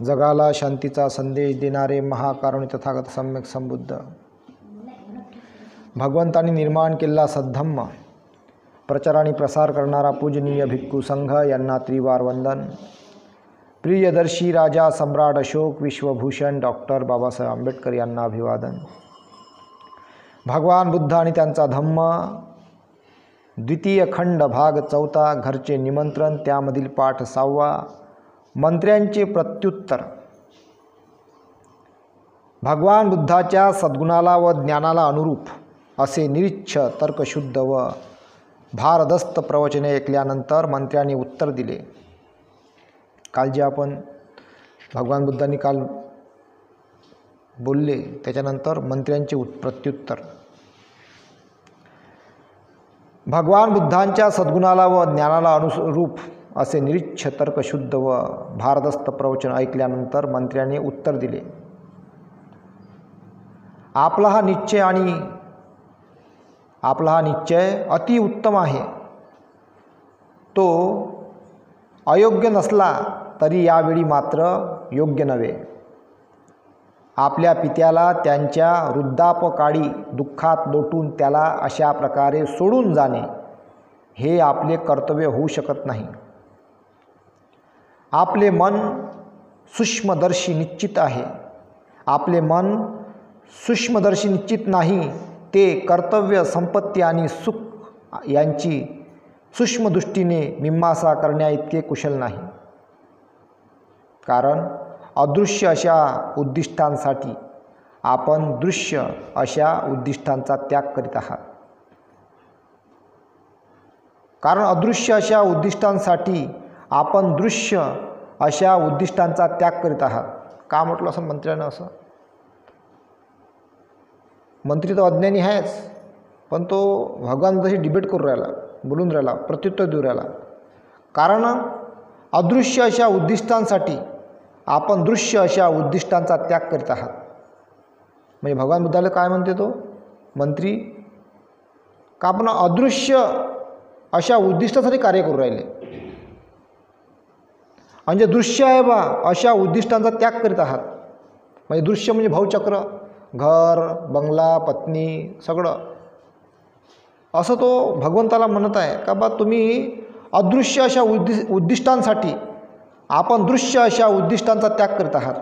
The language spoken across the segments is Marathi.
जगाला शांतीचा संदेश देणारे महाकारुणी तथागत सम्यक संबुद्ध, भगवंतांनी निर्माण केलेला सद्धम्म प्रचार आणि प्रसार करणारा पूजनीय भिक्खू संघ यांना त्रिवार वंदन. प्रियदर्शी राजा सम्राट अशोक विश्वभूषण डॉक्टर बाबासाहेब आंबेडकर यांना अभिवादन. भगवान बुद्ध आणि त्यांचा धम्म द्वितीय खंड भाग 4 घरचे निमंत्रण, त्यामधील पाठ 6. मंत्र्यांचे प्रत्युत्तर. भगवान बुद्धाच्या सद्गुणाला व ज्ञानाला अनुरूप असे निरीच्छ तर्कशुद्ध व भारदस्त प्रवचने ऐकल्यानंतर मंत्र्यांनी उत्तर दिले. काल जे आपण भगवान बुद्धांनी काल बोलले त्याच्यानंतर मंत्र्यांचे प्रत्युत्तर. भगवान बुद्धांच्या सद्गुणाला व ज्ञानाला अनुरूप असे निरीच्छ तर्कशुद्ध व भारदस्त प्रवचन ऐकल्यानंतर मंत्र्यांनी उत्तर दिले. आपला हा निश्चय अतिउत्तम आहे. तो अयोग्य नसला तरी यावेळी मात्र योग्य नव्हे. आपल्या पित्याला त्यांच्या वृद्धापकाळी दुःखात लोटून त्याला अशा प्रकारे सोडून जाणे हे आपले कर्तव्य होऊ शकत नाही. आपले मन सूक्ष्मदर्शी निश्चित आहे. आपले मन सूक्ष्मदर्शी निश्चित नाही. ते कर्तव्य, संपत्ती आणि सुख यांची सूक्ष्मदृष्टीने मीमांसा करण्याइतके कुशल नाही. कारण अदृश्य अशा उद्दिष्टांसाठी आपण दृश्य अशा उद्दिष्टांचा त्याग करीत आहात. कारण अदृश्य अशा उद्दिष्टांसाठी आपण दृश्य अशा उद्दिष्टांचा त्याग करीत आहात. का म्हटलं असं मंत्र्यानं? असं मंत्री तर अज्ञानी आहेच, पण तो भगवान बुद्धाशी डिबेट करू राहिला, बोलून राहिला, प्रत्युत्तर देऊ राहिला. कारण अदृश्य अशा उद्दिष्टांसाठी आपण दृश्य अशा उद्दिष्टांचा त्याग करीत आहात. म्हणजे भगवान बुद्धाला काय म्हणते तो मंत्री? का आपण अदृश्य अशा उद्दिष्टासाठी कार्य करू राहिले, म्हणजे दृश्य आहे बा अशा उद्दिष्टांचा त्याग करीत आहात. म्हणजे दृश्य म्हणजे भावचक्र, घर, बंगला, पत्नी, सगळं. असं तो भगवंताला म्हणत आहे का बा तुम्ही अदृश्य अशा उद्दिष्टांसाठी आपण दृश्य अशा उद्दिष्टांचा त्याग करीत आहात.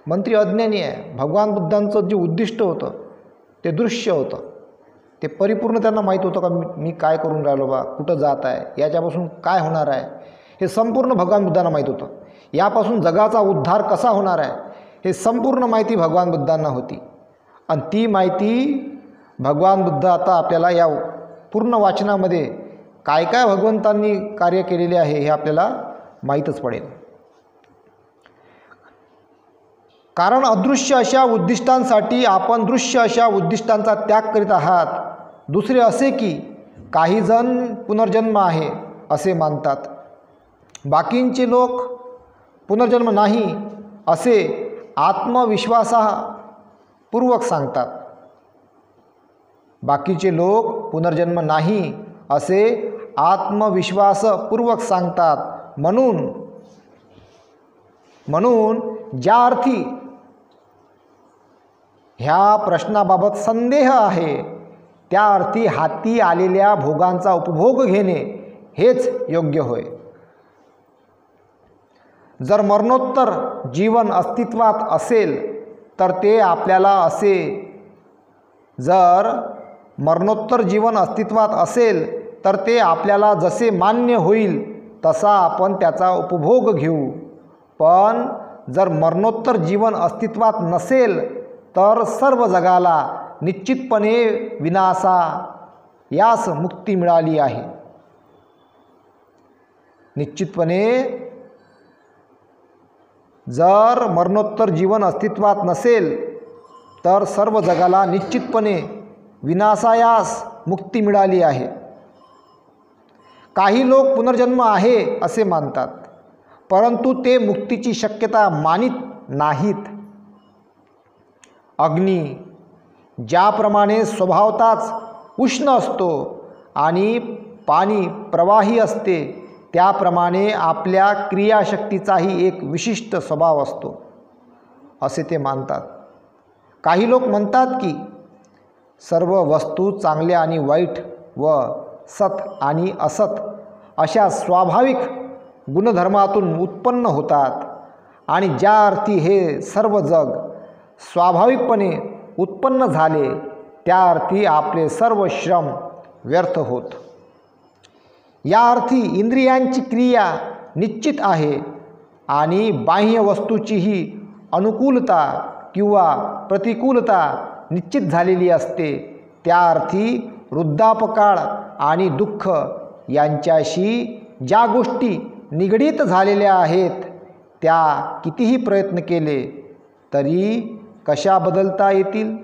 मंत्री अज्ञानी आहे. भगवान बुद्धांचं जे उद्दिष्ट होतं ते दृश्य होतं. ते परिपूर्ण त्यांना माहीत होतं का मी काय करून राहिलो बा, कुठं जात आहे, याच्यापासून काय होणार आहे, हे संपूर्ण भगवान बुद्धांना माहीत होतं. यापासून जगाचा उद्धार कसा होणार आहे हे संपूर्ण माहिती भगवान बुद्धांना होती. आणि ती माहिती भगवान बुद्ध आता आपल्याला या पूर्ण वाचनामध्ये काय काय भगवंतांनी कार्य केलेले आहे हे आपल्याला माहीतच पडेल. कारण अदृश्य अशा उद्दिष्टांसाठी आपण दृश्य अशा उद्दिष्टांचा त्याग करीत आहात. दुसरे असे की काही जण पुनर्जन्म आहे असे मानतात. बाकींचे लोक पुनर्जन्म नाही असे आत्मविश्वासपूर्वक सांगतात. बाकीचे लोक पुनर्जन्म नाही असे आत्मविश्वासपूर्वक सांगतात. म्हणून ज्या अर्थी ह्या प्रश्नाबाबत संदेह आहे त्या अर्थी हाती आलेल्या भोगांचा उपभोग घेणे हेच योग्य होय. जर मरणोत्तर जीवन अस्तित्वात असेल तर ते आपल्याला जसे मान्य होईल तसा आपण त्याचा उपभोग घेऊ. पण जर मरणोत्तर जीवन अस्तित्वात नसेल तर सर्व जगाला निश्चितपणे विनाशायास मुक्ती मिळाली आहे. निश्चितपणे जर मरणोत्तर जीवन अस्तित्वात नसेल तर सर्व जगाला निश्चितपणे विनाशायास मुक्ती मिळाली आहे. काही लोक पुनर्जन्म आहे असे मानतात, परंतु ते मुक्तीची शक्यता मानित नाहीत. अग्नी ज्याप्रमाणे स्वभावताच उष्ण असतो आणि पाणी प्रवाही असते, त्याप्रमाणे आपल्या क्रियाशक्तीचाही एक विशिष्ट स्वभाव असतो असे ते मानतात. काही लोक म्हणतात की सर्व वस्तू चांगल्या आणि वाईट व सत आणि असत अशा स्वाभाविक गुणधर्मातून उत्पन्न होतात आणि ज्या अर्थी हे सर्व जग स्वाभाविकपणे उत्पन्न झाले त्या अर्थी आपले सर्व श्रम व्यर्थ होत. या अर्थी इंद्रियांची क्रिया निश्चित आहे आणि बाह्य वस्तूचीही अनुकूलता किंवा प्रतिकूलता निश्चित झालेली असते. त्या अर्थी वृद्धापकाळ आणि दुःख यांच्याशी ज्या गोष्टी निगडीत झालेल्या आहेत त्या कितीही प्रयत्न केले तरी कशा बदलता येतील?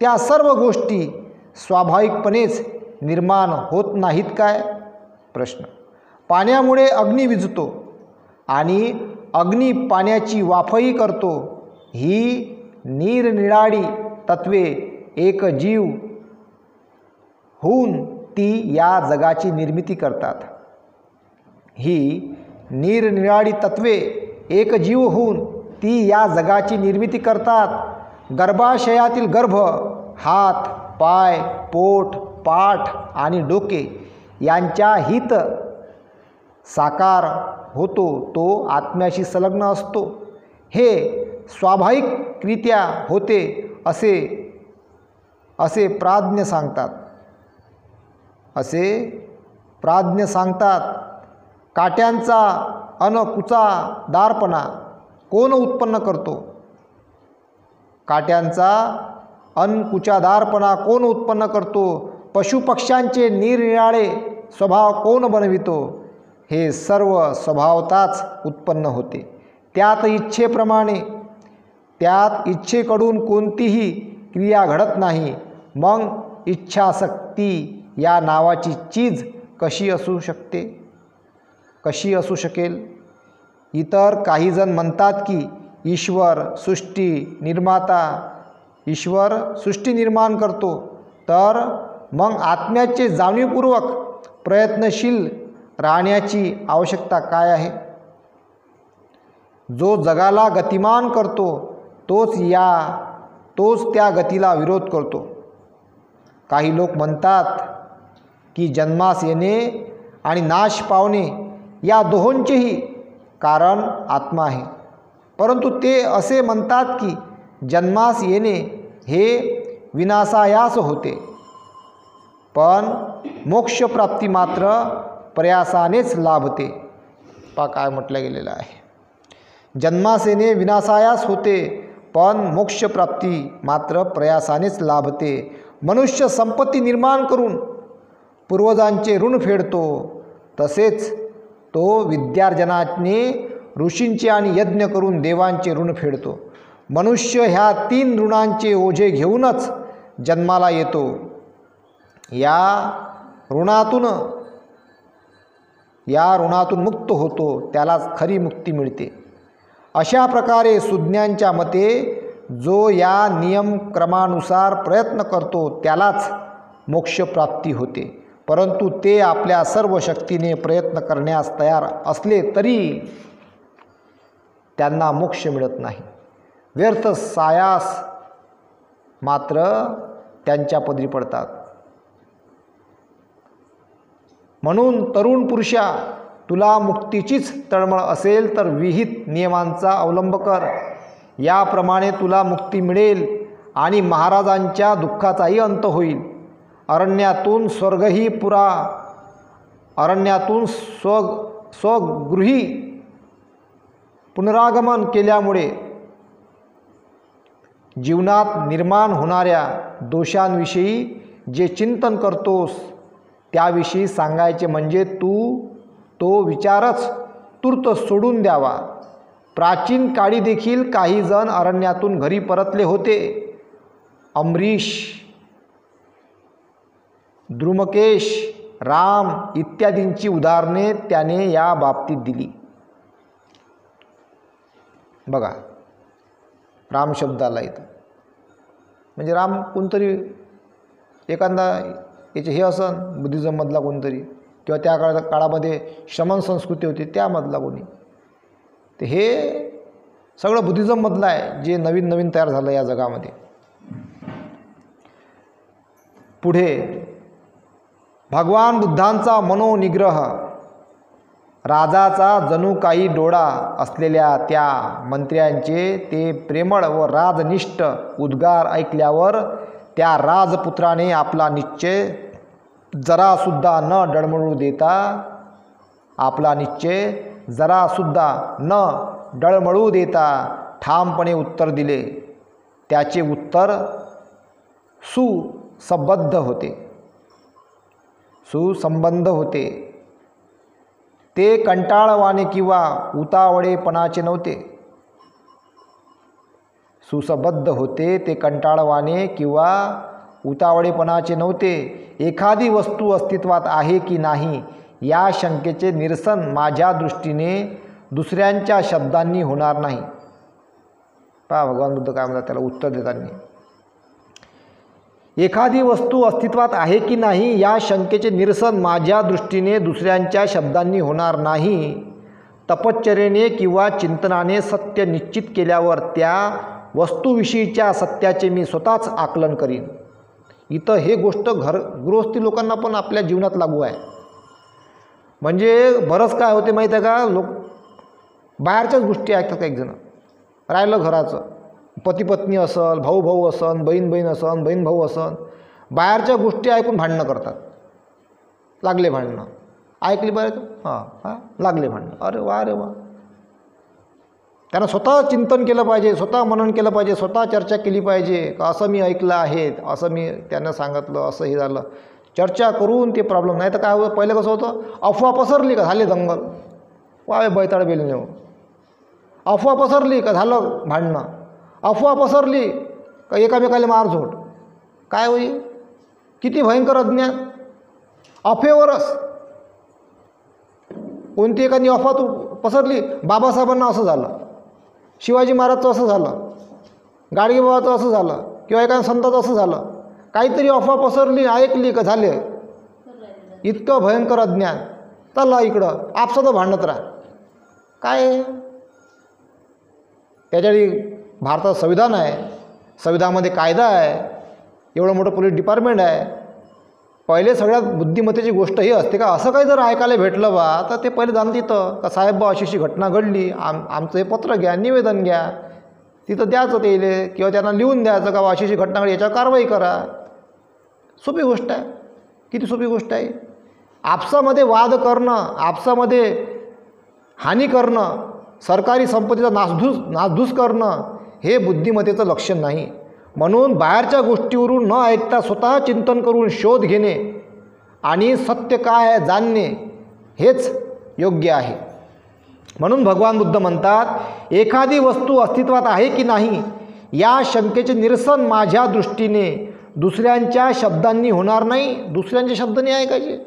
त्या सर्व गोष्टी स्वाभाविकपणेच निर्माण होत नाहीत काय? प्रश्न. पाण्यामुळे अग्नी विझतो आणि अग्नी पाण्याची वाफही करतो. ही निरनिराळी तत्वे एक जीव होऊन ती या जगाची निर्मिती करतात. ही निरनिराळी तत्वे एक जीव होऊन ती या जगाची निर्मिती करतात. गर्भाशयातील गर्भ, हात, पाय, पोट, पाठ आणि डोके यांच्या हित साकार होतो तो आत्म्याशी संलग्न असतो. हे स्वाभाविकरित्या होते असे प्राज्ञ सांगतात. काट्यांचा अनकुचादारपणा कोण उत्पन्न करतो? काट्यांचा अनकुचादारपणा कोण उत्पन्न करतो? पशुपक्ष्यांचे निरनिराळे स्वभाव कोण बनवितो? हे सर्व स्वभावताच उत्पन्न होते. त्यात इच्छेकडून कोणतीही क्रिया घडत नाही. मग इच्छाशक्ती या नावाची चीज कशी असू शकेल? इतर काही जण म्हणतात की ईश्वर सृष्टी निर्माण करतो. तर मग आत्म्याचे जाणीवपूर्वक प्रयत्नशील राहण्याची आवश्यकता काय आहे? जो जगाला गतिमान करतो तोच त्या गतीला विरोध करतो. काही लोक म्हणतात की जन्मास येणे आणि नाश पावणे या दोहोंचेही कारण आत्मा आहे. परंतु ते असे म्हणतात की जन्मास येणे हे विनाशायास होते, पण मोक्षप्राप्ती मात्र प्रयासानेच लाभते. पहा काय म्हटलं गेलेलं आहे. जन्मास येणे विनाशायास होते, पण मोक्षप्राप्ती मात्र प्रयासानेच लाभते. मनुष्य संपत्ती निर्माण करून पूर्वजांचे ऋण फेडतो, तसेच तो विद्यार्जनाने ऋषींचे आणि यज्ञ करून देवांचे ऋण फेडतो. मनुष्य ह्या 3 ऋणांचे ओझे घेऊनच जन्माला येतो. या ऋणातून मुक्त होतो, त्यालाच खरी मुक्ती मिळते. अशा प्रकारे सुज्ञांच्या मते जो या नियमक्रमानुसार प्रयत्न करतो त्यालाच मोक्षप्राप्ती होते. परंतु ते आपल्या सर्व शक्तीने प्रयत्न करण्यास तयार असले तरी त्यांना मोक्ष मिळत नाही. व्यर्थ सायास मात्र त्यांच्या पदरी पडतात. म्हणून तरुण पुरुषा, तुला मुक्तीचीच तळमळ असेल तर विहित नियमांचा अवलंब कर. याप्रमाणे तुला मुक्ती मिळेल आणि महाराजांच्या दुःखाचाही अंत होईल. अरण्यातून स्वगृही पुनरागमन केल्यामुळे जीवनात निर्माण होणाऱ्या दोषांविषयी जे चिंतन करतोस त्याविषयी सांगायचे म्हणजे तू तो विचारच तूर्त सोडून द्यावा. प्राचीन काळी देखील काही जण अरण्यातून घरी परतले होते. अमरीश, द्रुमकेश, राम इत्यादींची उदाहरणे त्याने या बाबतीत दिली. बघा, राम शब्दाला इथं म्हणजे राम कोणतरी एखादा याचे हे असन बुद्धिझममधला कोणतरी किंवा त्या काळामध्ये शमन संस्कृती होती त्यामधला कोणी. तर हे सगळं बुद्धिझममधलं आहे जे नवीन नवीन तयार झालं या जगामध्ये. पुढे भगवान बुद्धांचा मनोनिग्रह, राजाचा जणू काही डोळा असलेल्या त्या मंत्र्यांचे ते प्रेमळ व राजनिष्ठ उद्गार ऐकल्यावर त्या राजपुत्राने आपला निश्चय जरासुद्धा न डळमळू देता, आपला निश्चय जरासुद्धा न डळमळू देता ठामपणे उत्तर दिले. त्याचे उत्तर सुसंबद्ध होते. ते कंटाळवाणे किंवा उतावळेपणाचे नव्हते. सुसंबद्ध होते ते कंटाळवाणे किंवा उतावळेपणाचे नव्हते. एखादी वस्तू अस्तित्वात आहे की नाही या शंकेचे निरसन माझ्या दृष्टीने दुसऱ्यांच्या शब्दांनी होणार नाही. पहा भगवान बुद्ध काय म्हणतात त्याला उत्तर देताना, एखादी वस्तू अस्तित्वात आहे की नाही या शंकेचे निरसन माझ्या दृष्टीने दुसऱ्यांच्या शब्दांनी होणार नाही. तपश्चर्येने किंवा चिंतनाने सत्य निश्चित केल्यावर त्या वस्तूविषयीच्या सत्याचे मी स्वतःच आकलन करीन. इथं हे गोष्ट गृहस्थी लोकांना पण आपल्या जीवनात लागू आहे. म्हणजे बरंच काय होते माहीत आहे का, लोक बाहेरच्याच गोष्टी ऐकतात. काही जण राहिलं घराचं, पती पत्नी असन, भाऊ भाऊ असन, बहीण बहीण असन, बहीण भाऊ असन, बाहेरच्या गोष्टी ऐकून भांडणं करतात. लागले भांडणं, ऐकली बरं हां लागले भांडणं. अरे वा रे वा. त्यांना स्वतः चिंतन केलं पाहिजे, स्वतः मनन केलं पाहिजे, स्वतः चर्चा केली पाहिजे का असं मी ऐकलं आहे, असं मी त्यांना सांगितलं, असं हे झालं. चर्चा करून ते प्रॉब्लेम. नाही तर काय होतं, पहिलं कसं होतं, अफवा पसरली का झाले दंगल, वावे बैताळ बेल नेऊ. अफवा पसरली का झालं भांडणं, अफवा पसरली का एकामेकाला मारझोड. काय होईल, किती भयंकर अज्ञान. अफवेवरच कोणती एखादी अफवा तू पसरली, बाबासाहेबांना असं झालं, शिवाजी महाराजचं असं झालं, गाडगेबाबाचं असं झालं, किंवा एखाद्या संताचं असं झालं, काहीतरी अफवा पसरली, ऐकली का झाले. इतकं भयंकर अज्ञान. चला इकडं आपसात भांडत राहा. काय त्याच्यासाठी भारतात संविधान आहे, संविधानामध्ये कायदा आहे, एवढं मोठं पोलीस डिपार्टमेंट आहे. पहिले सगळ्यात बुद्धिमत्तेची गोष्ट ही असते का असं काही जर ऐकायला भेटलं बा तर ते पहिले जाणं तिथं का साहेब बा अशी घटना घडली, आमचं हे पत्र घ्या, निवेदन घ्या, तिथं द्यायचं ते किंवा त्यांना लिहून द्यायचं का अशी घटना घडली, याच्यावर कारवाई करा. सोपी गोष्ट आहे, किती सोपी गोष्ट आहे. आपसामध्ये वाद करणं, आपसामध्ये हानी करणं, सरकारी संपत्तीचा नासधूस करणं हे बुद्धिमत्तेचं लक्षण नाही. म्हणून बाहेरच्या गोष्टीवरून न ऐकता स्वतः चिंतन करून शोध घेणे आणि सत्य काय आहे जाणणे हेच योग्य आहे. म्हणून भगवान बुद्ध म्हणतात, एखादी वस्तू अस्तित्वात आहे की नाही या शंकेचे निरसन माझ्या दृष्टीने दुसऱ्यांच्या शब्दांनी होणार नाही. दुसऱ्यांच्या शब्दांनी ऐकायचे.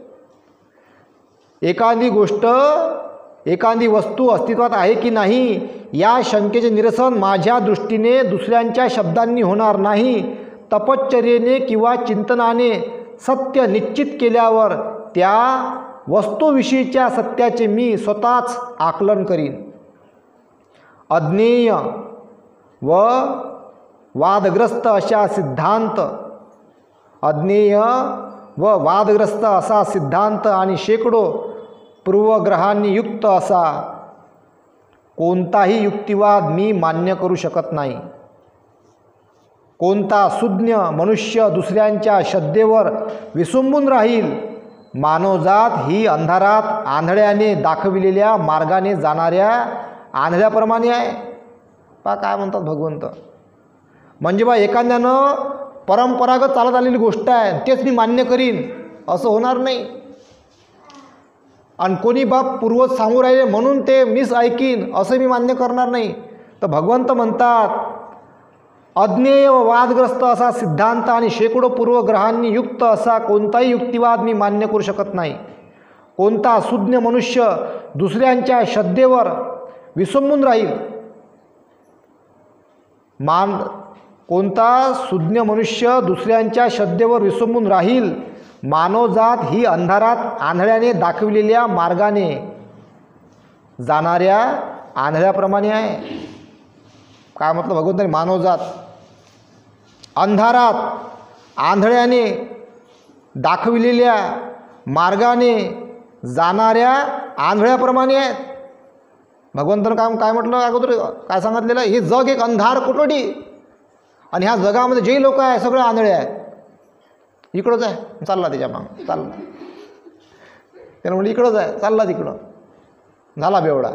एखादी वस्तू अस्तित्वात आहे की नाही या शंकेचे निरसन माझ्या दृष्टीने दुसऱ्यांच्या शब्दांनी होणार नाही. तपश्चर्येने किंवा चिंतनाने सत्य निश्चित केल्यावर त्या वस्तूविषयीच्या सत्याचे मी स्वतःच आकलन करीन. अज्ञेय व वादग्रस्त असा सिद्धांत आणि शेकडो पूर्वग्रहांनी युक्त असा कोणताही युक्तिवाद मी मान्य करू शकत नाही. कोणता सुज्ञ मनुष्य दुसऱ्यांच्या श्रद्धेवर विसंबून राहील. मानवजात ही अंधारात आंधळ्याने दाखविलेल्या मार्गाने जाणाऱ्या आंधळ्याप्रमाणे आहे. पहा काय म्हणतात भगवंत. म्हणजे बा एखाद्यानं परंपरागत चालत आलेली गोष्ट आहे तेच मी मान्य करीन असं होणार नाही. आणि कोणी बाप पूर्वज सांगू राहिले म्हणून ते मीच ऐकीन असं मी मान्य करणार नाही. तर भगवंत म्हणतात, अज्ञेय व वादग्रस्त असा सिद्धांत आणि शेकडो पूर्वग्रहांनी युक्त असा कोणताही युक्तिवाद मी मान्य करू शकत नाही. कोणता सुज्ञ मनुष्य दुसऱ्यांच्या श्रद्धेवर विसंबून राहील. कोणता सुज्ञ मनुष्य दुसऱ्यांच्या श्रद्धेवर विसंबून राहील मानवजात ही अंधारात आंधळ्याने दाखविलेल्या मार्गाने जाणाऱ्या आंधळ्याप्रमाणे आहे. काय म्हटलं भगवंताने? मानवजात अंधारात आंधळ्याने दाखविलेल्या मार्गाने जाणाऱ्या आंधळ्याप्रमाणे आहेत. भगवंतानं काय म्हटलं अगोदर? काय सांगितलेलं? हे जग एक अंधार कोठडी आणि ह्या जगामध्ये जे लोक आहे सगळे आंधळे आहेत. इकडंच आहे, चालला त्याच्या मागं, चालला. त्यानं म्हणलं इकडंच आहे, चालला तिकडं. झाला बेवडा,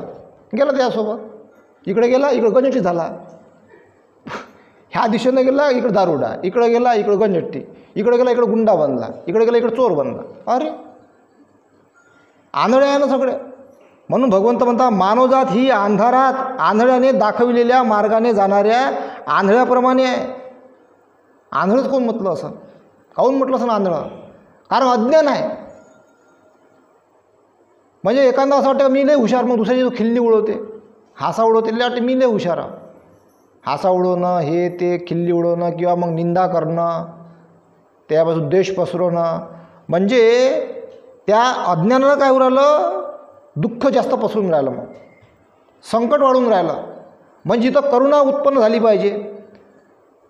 गेला त्यासोबत. इकडे गेला, इकडं गंजटी झाला. ह्या दिशेनं गेला, इकडं दारुडा. इकडे गेला, इकडं गंजटी. इकडे गेला, इकडं गुंडा बनला. इकडे गेला, इकडं चोर बनला. अरे आंधळे आहे ना सगळे. म्हणून भगवंत म्हणता मानवजात ही अंधारात आंधळ्याने दाखविलेल्या मार्गाने जाणाऱ्या आंधळ्याप्रमाणे आहे. आंधळच कोण म्हटलं असं? काहून म्हटलं असं आंधळं? कारण अज्ञान आहे. म्हणजे एखादा असं वाटतं मी लय हुशार, मग दुसऱ्याची जो खिल्ली उडवते, हासा उडवते, वाटते मी लय हुशार आहे. हासा उडवणं, हे ते खिल्ली उडवणं किंवा मग निंदा करणं, त्यापासून द्वेष पसरवणं, म्हणजे त्या अज्ञानानं काय उरालं? दुःख जास्त पसरून राहिलं, मग संकट वाढून राहिलं. म्हणजे जिथं करुणा उत्पन्न झाली पाहिजे,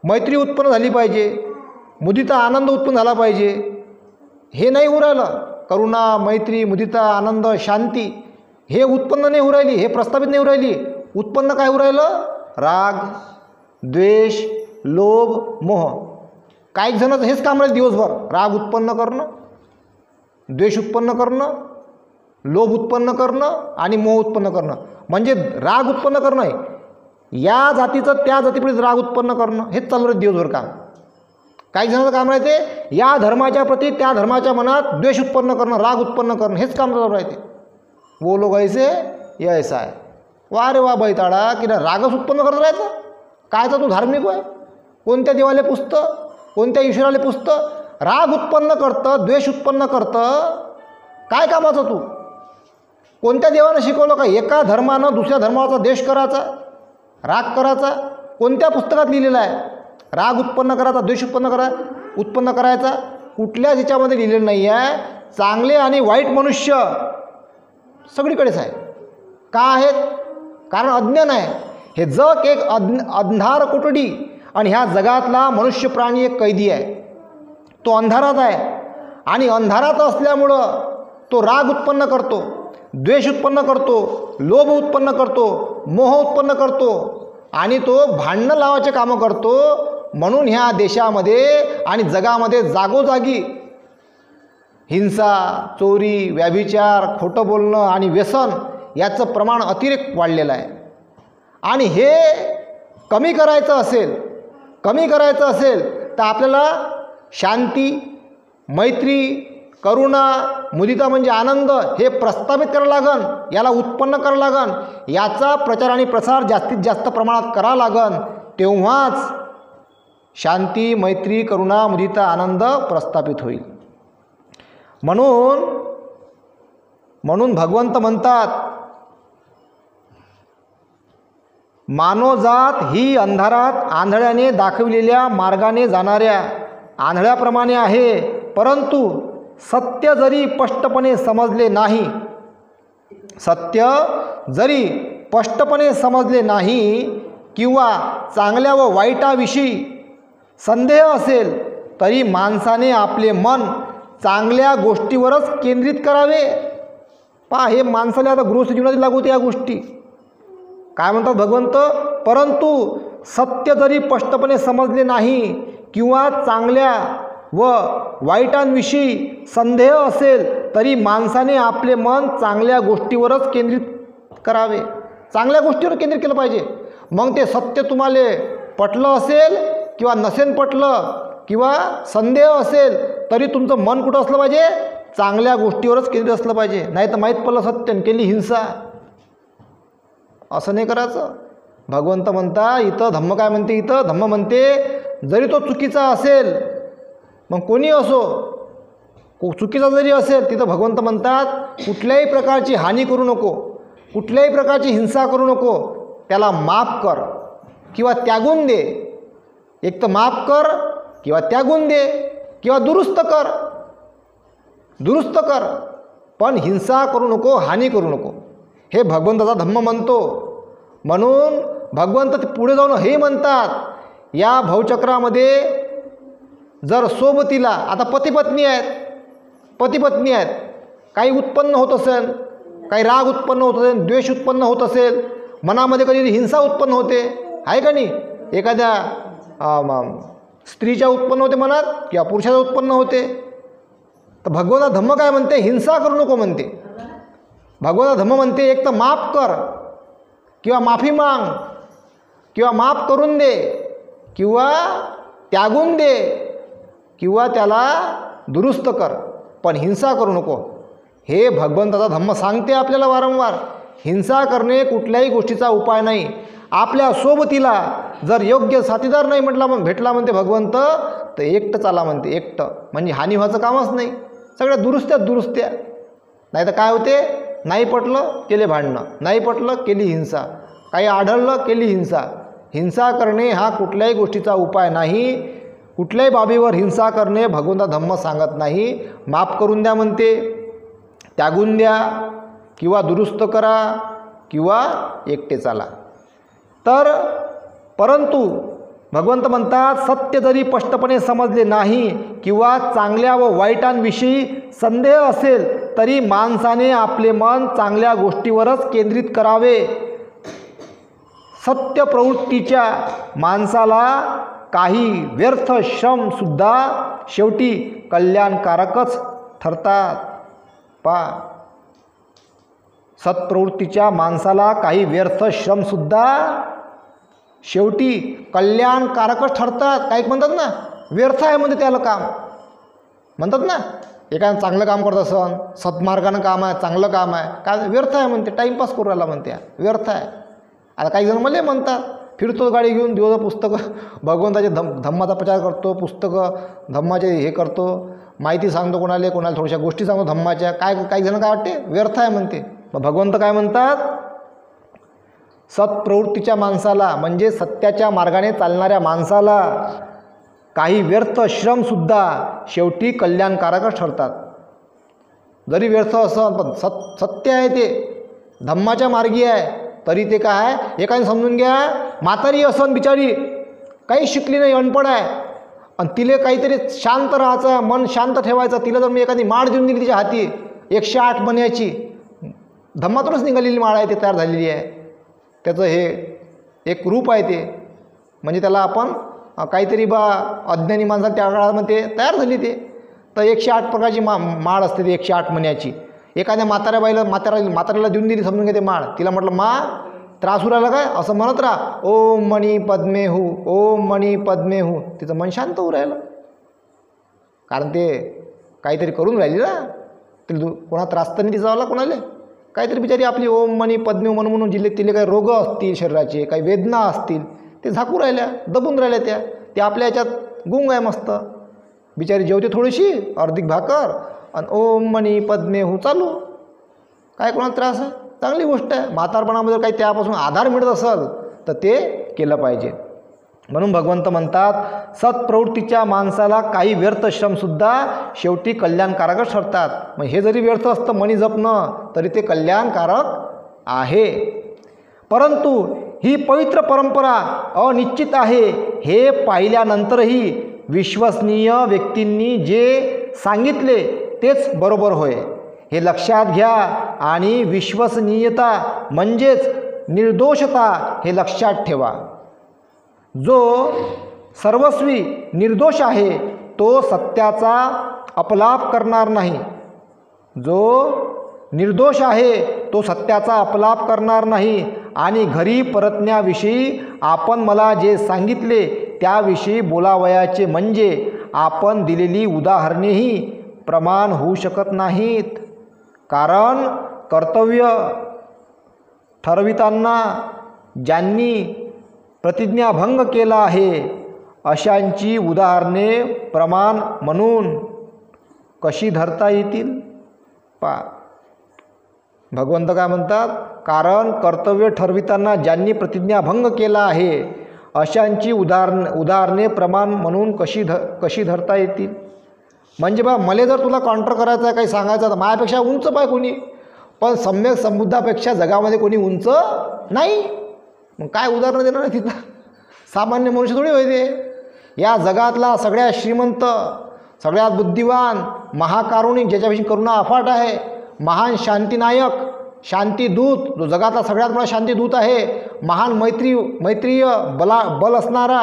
मैत्री उत्पन्न झाली पाहिजे, मुदिता आनंद उत्पन्न झाला पाहिजे, हे नाही होऊ राहिलं. करुणा, मैत्री, मुदिता, आनंद, शांती हे उत्पन्न नाही होऊ राहिली, हे प्रस्थापित नाही होऊ राहिली. उत्पन्न काय होऊ राहिलं? राग, द्वेष, लोभ, मोह. काही जणांचं हेच काम राहिलं दिवसभर. राग उत्पन्न करणं, द्वेष उत्पन्न करणं, लोभ उत्पन्न करणं आणि मोह उत्पन्न करणं. म्हणजे राग उत्पन्न करणं आहे, या जातीचं त्या जातीपुढे राग उत्पन्न करणं, हेच चालू राहते दिवसभर काम. काही जणांचं काम राहते या धर्माच्या प्रती त्या धर्माच्या मनात द्वेष उत्पन्न करणं, राग उत्पन्न करणं, हेच काम चालू राहते. वो लोग ऐसे या ऐसा आहे. वा रे वा बैताडा, की ना रागच उत्पन्न करत राहायचं. कायचा तू धार्मिक आहे? कोणत्या देवाला पुजतं? कोणत्या ईश्वराला पुजतं? राग उत्पन्न करतं, द्वेष उत्पन्न करतं, काय कामाचं तू? कोणत्या देवानं शिकवलं का एका धर्मानं दुसऱ्या धर्माचा द्वेष करायचा, राग करायचा? कोणत्या पुस्तकात लिहिलेलं आहे? राग उत्पन्न करायचा, द्वेष उत्पन्न करायचा कुठल्याच ह्याच्यामध्ये लिहिलेलं नाही आहे. चांगले आणि वाईट मनुष्य सगळीकडेच आहे. का आहेत? कारण अज्ञान आहे. हे जग एक अंधार कोठडी आणि ह्या जगातला मनुष्य प्राणी एक कैदी आहे. तो अंधारात आहे आणि अंधारात असल्यामुळं तो राग उत्पन्न करतो, द्वेष उत्पन्न करतो, लोभ उत्पन्न करतो, मोह उत्पन्न करतो आणि तो भांडणं लावायचे कामं करतो. म्हणून ह्या देशामध्ये आणि जगामध्ये जागोजागी हिंसा, चोरी, व्यभिचार, खोटं बोलणं आणि व्यसन याचं प्रमाण अतिरेक वाढलेलं आहे. आणि हे कमी करायचं असेल तर आपल्याला शांती, मैत्री, करुणा, मुदिता म्हणजे आनंद हे प्रस्थापित करावं लागन, याला उत्पन्न करावं लागन, याचा प्रचार आणि प्रसार जास्तीत जास्त प्रमाणात करावं लागन. तेव्हाच शांती, मैत्री, करुणा, मुदिता, आनंद प्रस्थापित होईल. म्हणून भगवंत म्हणतात मानवजात ही अंधारात आंधळ्याने दाखविलेल्या मार्गाने जाणाऱ्या आंधळ्याप्रमाणे आहे. परंतु सत्य जरी स्पष्टपणे समजले नाही किंवा चांगल्या व वाईटाविषयी संदेह असेल तरी माणसाने आपले मन चांगल्या गोष्टीवरच केंद्रित करावे. पहा, हे माणसाला आता गृहस्थ जीवनात लागू होते या गोष्टी. काय म्हणतात भगवंत? परंतु सत्य जरी स्पष्टपणे समजले नाही किंवा चांगल्या व वाईटांविषयी संदेह असेल तरी माणसाने आपले मन चांगल्या गोष्टीवरच केंद्रित करावे. चांगल्या गोष्टीवर केंद्रित केलं पाहिजे. मग ते सत्य तुम्हाला पटलं असेल किंवा नसेल पटलं किंवा संदेह असेल तरी तुमचं मन कुठं असलं पाहिजे? चांगल्या गोष्टीवरच केंद्रित असलं पाहिजे. नाही तर माहीत पडलं सत्य केली हिंसा, असं नाही करायचं. भगवंत म्हणता इथं धम्म काय म्हणते? इथं धम्म म्हणते जरी तो चुकीचा असेल, मग कोणी असो, चुकीचा जरी असेल, तिथं भगवंत म्हणतात कुठल्याही प्रकारची हानी करू नको, कुठल्याही प्रकारची हिंसा करू नको, त्याला माफ कर किंवा त्यागून दे. एक तर माफ कर किंवा त्यागून दे किंवा दुरुस्त कर. दुरुस्त कर, पण हिंसा करू नको, हानी करू नको, हे भगवंताचा धम्म म्हणतो. म्हणून भगवंत पुढे जाऊन हे म्हणतात, या भवचक्रामध्ये जर सोबतीला आता पतिपत्नी आहेत, काही उत्पन्न होत असेल, काही राग उत्पन्न होत असेल, द्वेष उत्पन्न होत असेल, मनामध्ये कधी हिंसा उत्पन्न होते, आहे का नाही? एखाद्या स्त्रीच्या उत्पन्न होते मनात किंवा पुरुषाचा उत्पन्न होते. तर भगवंता धम्म काय म्हणते? हिंसा करू नको म्हणते. भगवंता धम्म म्हणते एक तर माफ कर किंवा माफी माग किंवा माफ करून दे किंवा त्यागून दे किंवा त्याला दुरुस्त कर, पण हिंसा करू नको. हे भगवंताचा धम्म सांगते आपल्याला वारंवार. हिंसा करणे कुठल्याही गोष्टीचा उपाय नाही. आपल्या सोबतीला जर योग्य साथीदार नाही भेटला म्हणते भगवंत, तर एकटं चाला म्हणते. एकटं म्हणजे हानी व्हायचं कामच नाही. सगळ्या दुरुस्त्या. नाही तर काय होते? नाही पटलं केले भांडणं, नाही पटलं केली हिंसा, काही आढळलं केली हिंसा. हिंसा करणे हा कुठल्याही गोष्टीचा उपाय नाही. कुठल्याही बाबीवर हिंसा करणे भगवंता धम्म सांगत नाही. माफ करून द्या म्हणते, त्यागून द्या किंवा दुरुस्त करा किंवा एकटे चाला. तर परंतु भगवंत म्हणतात, सत्य जरी स्पष्टपणे समजले नाही किंवा चांगल्या व वाईटांविषयी संदेह असेल तरी माणसाने आपले मन चांगल्या गोष्टीवरच केंद्रित करावे. सत्य प्रवृत्तीच्या माणसाला काही व्यर्थ श्रमसुद्धा शेवटी कल्याणकारकच ठरतात. सत्प्रवृत्तीच्या माणसाला काही व्यर्थ श्रमसुद्धा शेवटी कल्याणकारकच ठरतात. काही म्हणतात ना, व्यर्थ आहे म्हणते त्याला काम, म्हणतात ना. एखादं चांगलं काम करत असन, सत्मार्गानं काम आहे, चांगलं काम आहे, काय व्यर्थ आहे म्हणते, टाईमपास करू राहिला म्हणते, व्यर्थ आहे. आता काही जण मला म्हणतात, फिरतो गाडी घेऊन दिवस पुस्तकं भगवंताचे धम्माचा प्रचार करतो, पुस्तकं धम्माचे हे करतो, माहिती सांगतो कोणाला थोड्याशा गोष्टी सांगतो धम्माच्या. काही जण काय वाटते? व्यर्थ आहे म्हणते. मग भगवंत काय म्हणतात? सत्प्रवृत्तीच्या माणसाला म्हणजे सत्याच्या मार्गाने चालणाऱ्या माणसाला काही व्यर्थ श्रमसुद्धा शेवटी कल्याणकारकच ठरतात. जरी व्यर्थ असं पण सत्य आहे, ते धम्माच्या मार्गी आहे, तरी ते काय आहे? एकाने समजून घ्या, म्हातारी असन बिचारी, काही शिकली नाही, अनपढ आहे, आणि तिला काहीतरी शांत राहायचं, मन शांत ठेवायचं. तिला जर मी एखादी माळ देऊन दिली तिच्या हाती 108 मण्याची, धम्मातूनच निघालेली माळ आहे, ते तयार झालेली आहे. त्याचं हे एक रूप आहे ते. म्हणजे त्याला आपण काहीतरी अज्ञानी माणसा त्या काळामध्ये तयार झाली ते. तर 108 प्रकारची माळ असते ती 108 मण्याची. एखाद्या म्हाताऱ्याला देऊन दिली समजून घेते माळ. तिला म्हटलं, मा त्रास होऊ राहिला काय? असं म्हणत राहा, ओम मणी पद्मे हू, ओम मणी पद्मे हू. तिचं मन शांत होऊ राहिलं, कारण ते काहीतरी करून राहिली ना. तिला कोणा त्रास तर नाही तिचा आला कोणाला, काहीतरी बिचारी आपली ओम मणी पद्मे म्हणून तिला काही रोग असतील शरीराचे, काही वेदना असतील, ते झाकू राहिल्या, दबून राहिल्या. त्या आपल्या याच्यात गुंग आहे मस्त. बिचारी जेवते थोडीशी अर्धिक भाकर आणि ओम मणी पद्मे हू चालू. काय कोणाला त्रास आहे? चांगली गोष्ट आहे. म्हातारपणामध्ये काही त्यापासून आधार मिळत असेल तर ते केलं पाहिजे. म्हणून भगवंत म्हणतात, सत्प्रवृत्तीच्या माणसाला काही व्यर्थ श्रमसुद्धा शेवटी कल्याणकारकच ठरतात. मग हे जरी व्यर्थ असतं मनी जपणं, तरी ते कल्याणकारक आहे. परंतु ही पवित्र परंपरा अनिश्चित आहे हे पाहिल्यानंतरही विश्वसनीय व्यक्तींनी जे सांगितले तेच बरोबर होय हे लक्षात घ्या. आणि विश्वसनीयता म्हणजेच निर्दोषता हे लक्षात ठेवा. जो सर्वस्वी निर्दोष आहे तो सत्याचा अपलाप करणार नाही. जो निर्दोष आहे तो सत्याचा अपलाप करणार नाही. आणि घरी परतण्याविषयी आपण मला जे सांगितले त्याविषयी बोलावयाचे म्हणजे आपण दिलेली उदाहरणेही प्रमाण होऊ शकत नाहीत. कारण कर्तव्य ठरविताना ज्यांनी प्रतिज्ञाभंग केला आहे अशांची उदाहरणे प्रमाण म्हणून कशी धरता येतील? भगवंत काय म्हणतात? कारण कर्तव्य ठरविताना ज्यांनी प्रतिज्ञाभंग केला आहे अशांची उदाहरणे प्रमाण म्हणून कशी धरता येतील? म्हणजे बा मला जर तुला काउंटर करायचं आहे, काही सांगायचं तर माझ्यापेक्षा उंच पाय कोणी, पण सम्यक संबुद्धापेक्षा जगामध्ये कोणी उंच नाही. मग काय उदाहरणं देणार आहे तिथं? सामान्य मनुष्य थोडी होते. या जगातला सगळ्यात श्रीमंत, सगळ्यात बुद्धिवान, महाकारुणिक, ज्याच्याविषयी करुणा अफाट आहे, महान शांतीनायक, शांतीदूत, जो जगातला सगळ्यात मोठा शांतीदूत आहे, महान मैत्रीय बल असणारा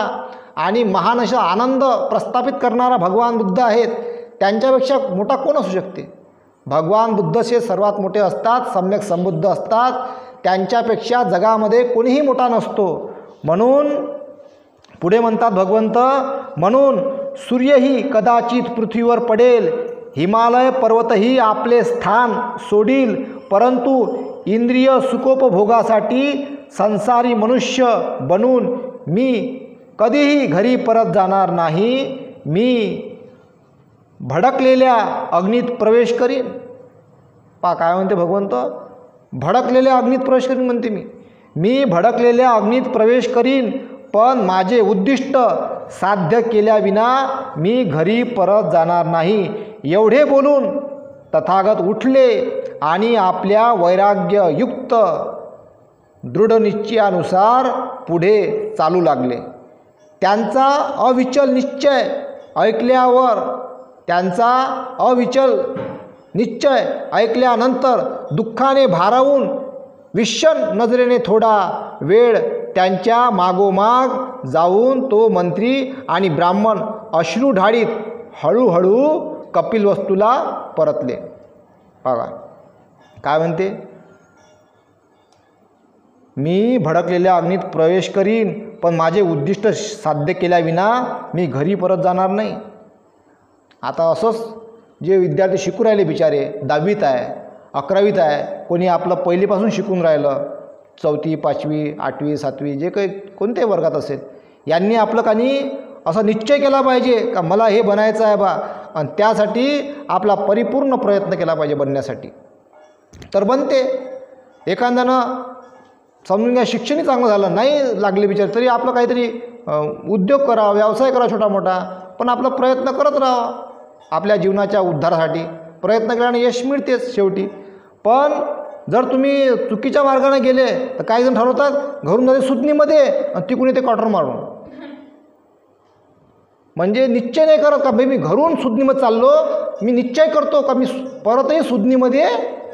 आणि महान असा आनंद प्रस्थापित करणारा भगवान बुद्ध आहेत. त्यांच्यापेक्षा मोठा कोण असू शकते? भगवान बुद्धचे सर्वात मोठे असतात, सम्यक संबुद्ध असतात. त्यांच्यापेक्षा जगामध्ये कोणीही मोठा नसतो. म्हणून पुढे म्हणतात भगवंत, म्हणून सूर्यही कदाचित पृथ्वीवर पडेल, हिमालय पर्वतही आपले स्थान सोडील, परंतु इंद्रिय सुखोपभोगासाठी संसारी मनुष्य बनून मी कधीही घरी परत जाणार नाही. मी भडकलेल्या अग्नीत प्रवेश करीन. पा काय म्हणते भगवंत? भडकलेल्या अग्नीत प्रवेश करीन म्हणते. मी भडकलेल्या अग्नीत प्रवेश करीन, पण माझे उद्दिष्ट साध्य केल्याविना मी घरी परत जाणार नाही. एवढे बोलून तथागत उठले आणि आपल्या वैराग्ययुक्त दृढनिश्चयानुसार पुढे चालू लागले. त्यांचा अविचल निश्चय ऐकल्यानंतर दुःखाने भारावून विषण नजरेने थोडा वेळ त्यांच्या मागोमाग जाऊन तो मंत्री आणि ब्राह्मण अश्रू ढाळीत हळूहळू कपिलवस्तूला परतले. बघा काय म्हणते, मी भडकलेल्या अग्नीत प्रवेश करीन, पण माझे उद्दिष्ट साध्य केल्याविना मी घरी परत जाणार नाही. आता असंच जे विद्यार्थी शिकून राहिले बिचारे, 10वीत आहे, 11वीत आहे, कोणी आपलं पहिलीपासून शिकून राहिलं, 4थी 5वी 8वी 7वी जे काही कोणत्याही वर्गात असेल, यांनी आपलं काही असा निश्चय केला पाहिजे का मला हे बनायचं आहे बा, आणि त्यासाठी आपला परिपूर्ण प्रयत्न केला पाहिजे बनण्यासाठी. तर बनते. एखाद्यानं समजून घ्या शिक्षणही चांगलं झालं नाही लागले बिचारे, तरी आपलं काहीतरी उद्योग करा, व्यवसाय करा छोटा मोठा, पण आपला प्रयत्न करत राहा. आपल्या जीवनाच्या उद्धारासाठी प्रयत्न केल्याने यश मिळतेच शेवटी. पण जर तुम्ही चुकीच्या मार्गाने गेले तर काही जण ठरवतात घरून जाते सुदनीमध्ये आणि तिकडून येते क्वार्टर मारून. म्हणजे निश्चय नाही करत का मी घरून सुदनीमध्ये चाललो, मी निश्चय करतो का मी परतही सुदनीमध्ये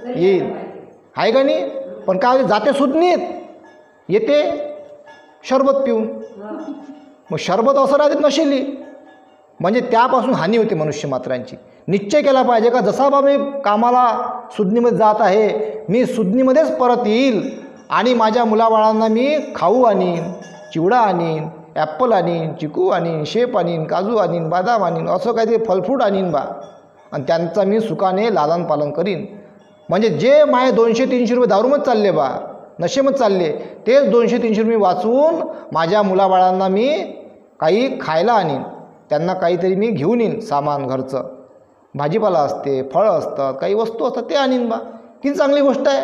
येईल, आहे का नाही. पण काय जाते सुदनीत, येते शरबत पिऊन. मग शरबत असं राहते नशिली, म्हणजे त्यापासून हानी होते मनुष्य मात्रांची. निश्चय केला पाहिजे का जसा बा मी कामाला सुदनीमध्ये जात आहे, मी सुदनीमध्येच परत येईल आणि माझ्या मुलाबाळांना मी खाऊ आणीन, चिवडा आणीन, ॲप्पल आणीन, चिकू आणीन, शेप आणीन, काजू आणीन, बदाम आणीन, असं काहीतरी फलफ्रूट आणीन बा, आणि त्यांचा मी सुखाने लालन पालन करीन. म्हणजे जे माये 200-300 रुपये दारूमध्ये चालले बा, नशेमध्ये चालले, तेच 200-300 रुपये वाचवून माझ्या मुलाबाळांना मी काही खायला आणीन, त्यांना काहीतरी मी घेऊन येईन सामान घरचं, भाजीपाला असते, फळं असतात, काही वस्तू असतात, ते आणीन बा. किती चांगली गोष्ट आहे.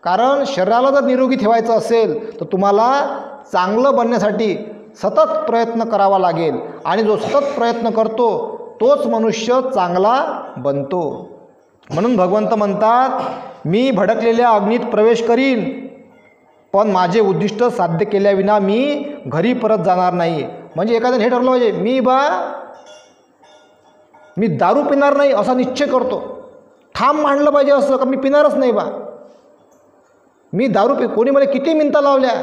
कारण शरीराला जर निरोगी ठेवायचं असेल तर तुम्हाला चांगलं बनण्यासाठी सतत प्रयत्न करावा लागेल, आणि जो सतत प्रयत्न करतो तोच मनुष्य चांगला बनतो. म्हणून भगवंत म्हणतात, मी भडकलेल्या अग्नीत प्रवेश करीन, पण माझे उद्दिष्ट साध्य केल्याविना मी घरी परत जाणार नाही. म्हणजे एखाद्याने हे ठरलं पाहिजे, मी दारू पिणार नाही असा निश्चय करतो, ठाम मांडलं पाहिजे असं का मी पिणारच नाही बा. मी दारू कोणी मला किती मिनटं लावल्या,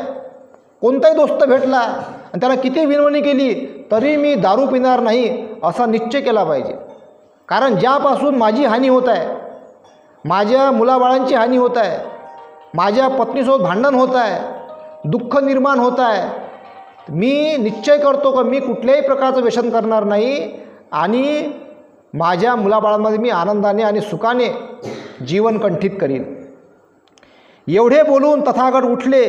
कोणताही दोस्त भेटला आणि त्याला किती विनवणी केली तरी मी दारू पिणार नाही असा निश्चय केला पाहिजे. कारण ज्यापासून माझी हानी होत आहे, माझ्या मुलाबाळांची हानी होत आहे, माझ्या पत्नीसोबत भांडण होत आहे, दुःख निर्माण होत आहे, मी निश्चय करतो का मी कुठल्याही प्रकारचं व्यसन करणार नाही आणि माझ्या मुलाबाळांमध्ये मी आनंदाने आणि सुखाने जीवन कंठित करीन. एवढे बोलून तथागत उठले.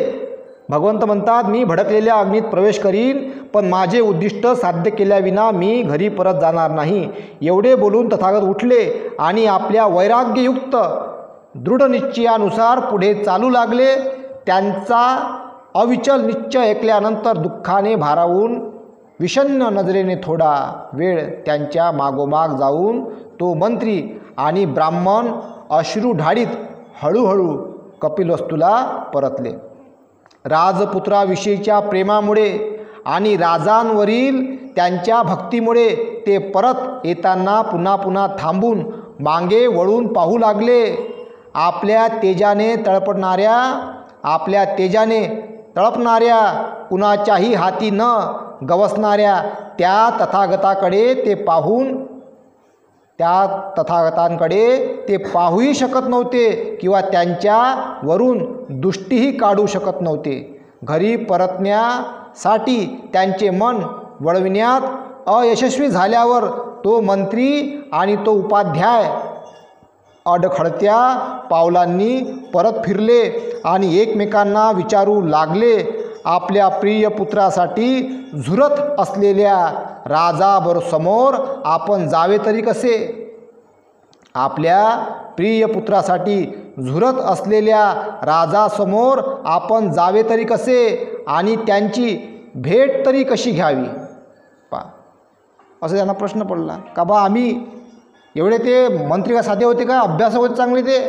भगवंत म्हणतात, मी भडकलेल्या अग्नीत प्रवेश करीन, पण माझे उद्दिष्ट साध्य केल्याविना मी घरी परत जाणार नाही. एवढे बोलून तथागत उठले आणि आपल्या वैराग्ययुक्त दृढनिश्चयानुसार पुढे चालू लागले. त्यांचा अविचल निश्चय ऐकल्यानंतर दुःखाने भारावून विषण्ण नजरेने थोडा वेळ त्यांच्या मागोमाग जाऊन तो मंत्री आणि ब्राह्मण अश्रू ढाळीत हळूहळू कपिलवस्तूला परतले. राजपुत्राविषयीच्या प्रेमामुळे आणि राजांवरील त्यांच्या भक्तीमुळे ते परत येताना पुन्हा पुन्हा थांबून मागे वळून पाहू लागले. आपल्या तेजाने तळपणाऱ्या कुणाच्याही हाती न गवसणाऱ्या त्या तथागतांकडे ते पाहूही शकत नव्हते किंवा त्यांच्यावरून दृष्टीही काढू शकत नव्हते. घरी परतण्यासाठी त्यांचे मन वळविण्यात अयशस्वी झाल्यावर तो मंत्री आणि तो उपाध्याय अडखळत्या पावलांनी परत फिरले आणि एकमेकांना विचारू लागले, आपल्या प्रिय पुत्रासाठी झुरत असलेल्या राजाबरोबर आपण जावे तरी कसे? आपल्या प्रिय पुत्रासाठी झुरत असलेल्या राजासमोर आपण जावे तरी कसे आणि त्यांची भेट तरी कशी घ्यावी? असं त्यांना प्रश्न पडला का बा आम्ही एवढे ते मंत्री का साधे होते का? अभ्यास होते चांगले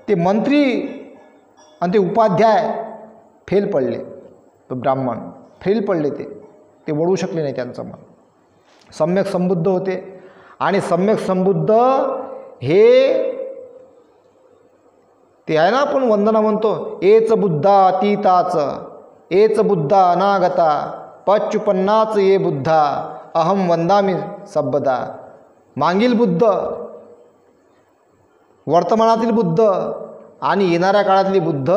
ते मंत्री आणि ते उपाध्याय फेल पडले. तो ब्राह्मण फेल पडले. ते वळू शकले नाही. त्यांचं मन सम्यक संबुद्ध होते आणि सम्यक संबुद्ध हे ते आहे ना, आपण वंदना म्हणतो, एच बुद्धा अतीताच, एच बुद्धा अनागता, पच्चुपन्नाच ये बुद्धा, अहम वंदामी सबदा. मागील बुद्ध, वर्तमानातील बुद्ध आणि येणाऱ्या काळातली बुद्ध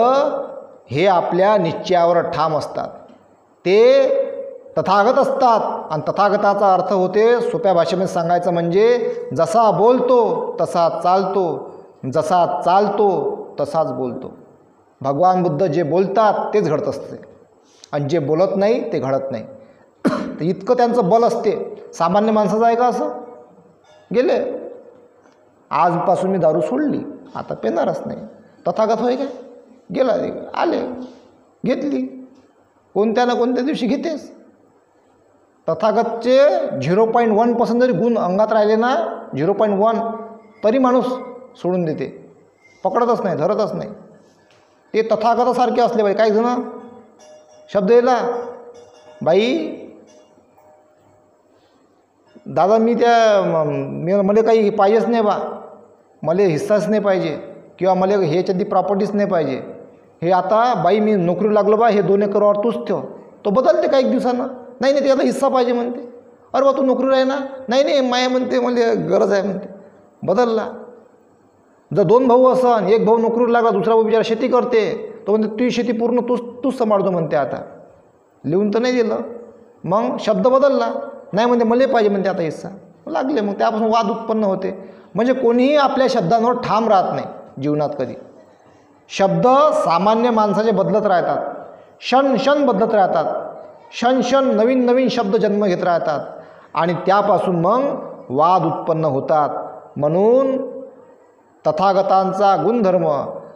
हे आपल्या निश्चयावर ठाम असतात. ते तथागत असतात आणि तथागताचा अर्थ होते सोप्या भाषेमध्ये सांगायचं म्हणजे जसा बोलतो तसा चालतो, जसा चालतो तसाच बोलतो. भगवान बुद्ध जे बोलतात तेच घडत असते आणि जे बोलत नाही ते घडत नाही. तर इतकं त्यांचं बल असते. सामान्य माणसाचं आहे का असं? गेले आजपासून मी दारू सोडली, आता पेणारच नाही. तथागत होय काय? गेला, आले, घेतली, कोणत्या ना कोणत्या दिवशी घेतेस. तथागतचे 0.1% जरी गुण अंगात राहिले ना, 0.1, तरी माणूस सोडून देते, पकडतच नाही, धरतच नाही. ते तथागतासारखे असले पाहिजे. काही जण शब्द येला, बाई दादा मला काही पाहिजेच नाही बा, मला हिस्साच नाही पाहिजे किंवा मला ह्याच्यातली प्रॉपर्टीच नाही पाहिजे. हे आता बाई मी नोकरी लागलो बा, हे 2 एकरवर तूच ठेव. तो बदलते काही दिवसानं, नाही नाही त्याला हिस्सा पाहिजे म्हणते. अरे बा तू नोकरी राही ना, नाही नाही माया म्हणते मला गरज आहे म्हणते, बदलला. जर 2 भाऊ असन, एक भाऊ नोकरीवर लागला, दुसरा भाऊ बिचारा शेती करते, तो म्हणते तुझी शेती पूर्ण तूच सांभाळतो म्हणते. आता लिहून तर नाही दिलं, मग शब्द बदलला, नाही म्हणते मला पाहिजे म्हणते आता हिस्सा, लागले. मग त्यापासून वाद उत्पन्न होते. म्हणजे कोणीही आपल्या शब्दांवर ठाम राहत नाही जीवनात कधी. शब्द सामान्य माणसाचे बदलत राहतात, क्षण बदलत राहतात, क्षण नवीन शब्द जन्म घेत राहतात आणि त्यापासून मग वाद उत्पन्न होतात. म्हणून तथागतांचा गुणधर्म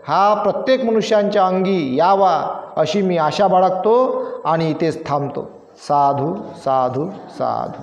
हा प्रत्येक मनुष्यांच्या अंगी यावा अशी मी आशा बाळगतो आणि इथेच थांबतो. साधू साधू साधू.